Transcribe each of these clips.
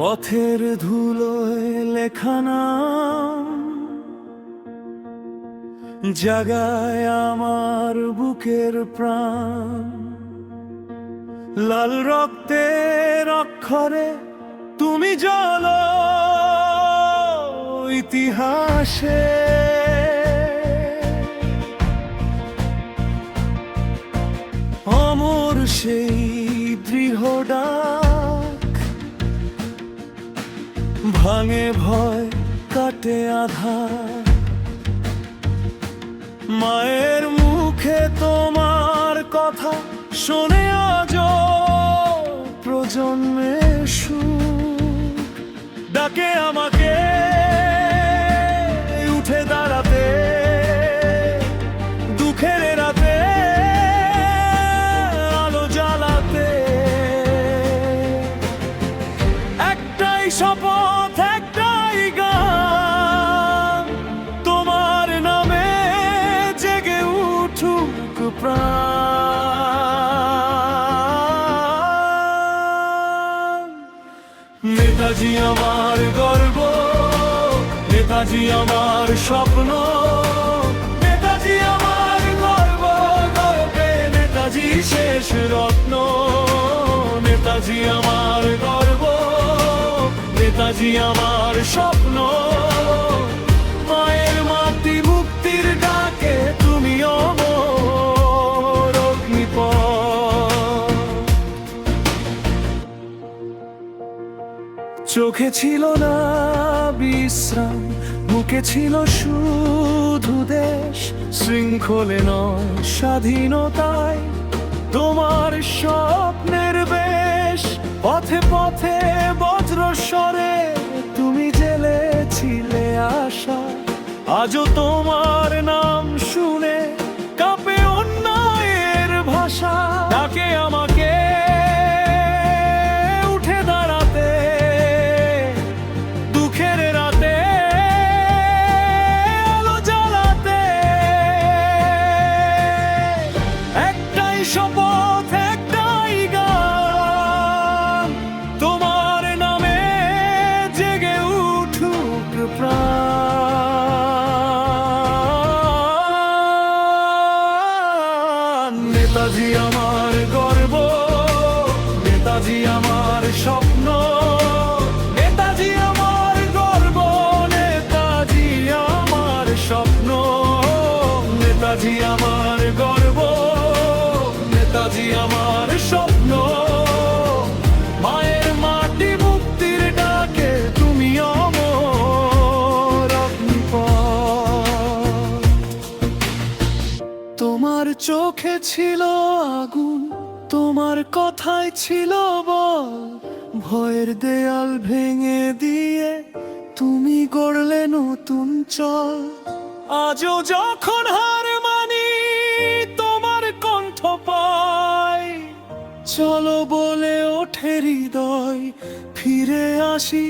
পথের ধুলোয় লেখা নাম জাগায় আমার বুকের প্রাণ। লাল রক্তের অক্ষরে তুমি জ্বলো ইতিহাসে। অমর সেই দৃঢ় ডাক, ভাঙে ভয় কাটে আধার। মায়ের মুখে তোমার কথা শোনে আজ প্রজন্মের সুর। ডাকে আমাকে উঠে দাঁড়াতে দুঃখের রাতে আলো জ্বালাতে। একটাই শপথ, একটাই গান, তোমার নামে জেগে উঠুক প্রাণ। নেতাজি আমার গর্ব, নেতাজি আমার স্বপ্ন, নেতাজি আমার গর্ব, গর্বে নেতাজি শেষ রত্ন। নেতাজি আমার গর্ব, নেতাজি আমার স্বপ্ন। মায়ের মাটি মুক্তির ডাকে তুমি অমর অগ্নিপথ। চোখে ছিল না বিশ্রাম, বুকে ছিল শুধু দেশ। শৃঙ্খলে নয় স্বাধীনতায় তোমার স্বপ্নের বেশ। পথে পথে বজ্র স্বরে তুমি জেলেছিলে আশা। আজও তোমার নাম শুনে কাঁপে অন্যায়ের ভাষা। ডাকে আমাকে উঠে দাঁড়াতে দুঃখের রাতে আলো জ্বালাতে। একটাই শপথ, একটাই গান, তোমার নামে জেগে উঠুক প্রাণ। নেতাজি আমার গর্ব, নেতাজি আমার স্বপ্ন, নেতাজি আমার গর্ব, নেতাজি আমার স্বপ্ন। নেতাজি আমার গর্ব, নেতাজি আমার স্বপ্ন। মায়ের মাটি মুক্তির ডাকে তুমি অমর অগ্নিপথ। তোমার চোখে ছিল আগুন, তোমার কথায় ছিল বল। ভয়ের দেয়াল ভেঙে দিয়ে তুমি গড়লে নতুন চল। আজও যখন হার মানি তোমার কণ্ঠ পাই, চলো বলে ওঠে হৃদয়, ফিরে আসি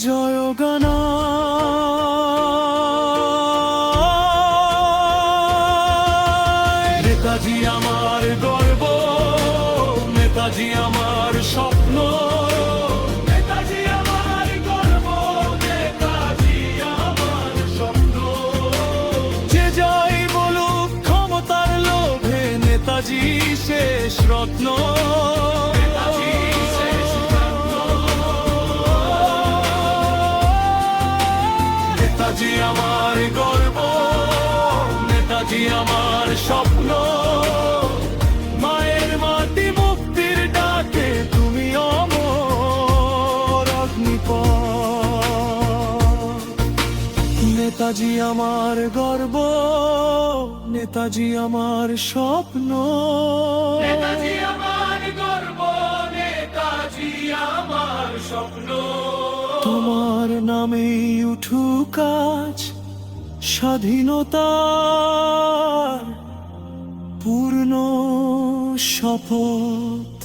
জয়গানা। নেতাজি আমার গর্ব, নেতাজি আমার স্বপ্ন, নেতাজি আমার গর্ব, নেতাজি আমার স্বপ্ন। যে যাই বলুক ক্ষমতার লোভে নেতাজি শেষ রত্ন। নেতাজি শেষ রত্ন। নেতাজি আমার গর্ব, নেতাজি আমার স্বপ্ন। মায়ের মাটি মুক্তির ডাকে তুমি অমর অগ্নিপথ। নেতাজি আমার গর্ব, নেতাজি আমার স্বপ্ন, নেতাজি আমার গর্ব, নেতাজি আমার স্বপ্ন। তোমার নামেই উঠুক আজ স্বাধীনতার পূর্ণ শপথ।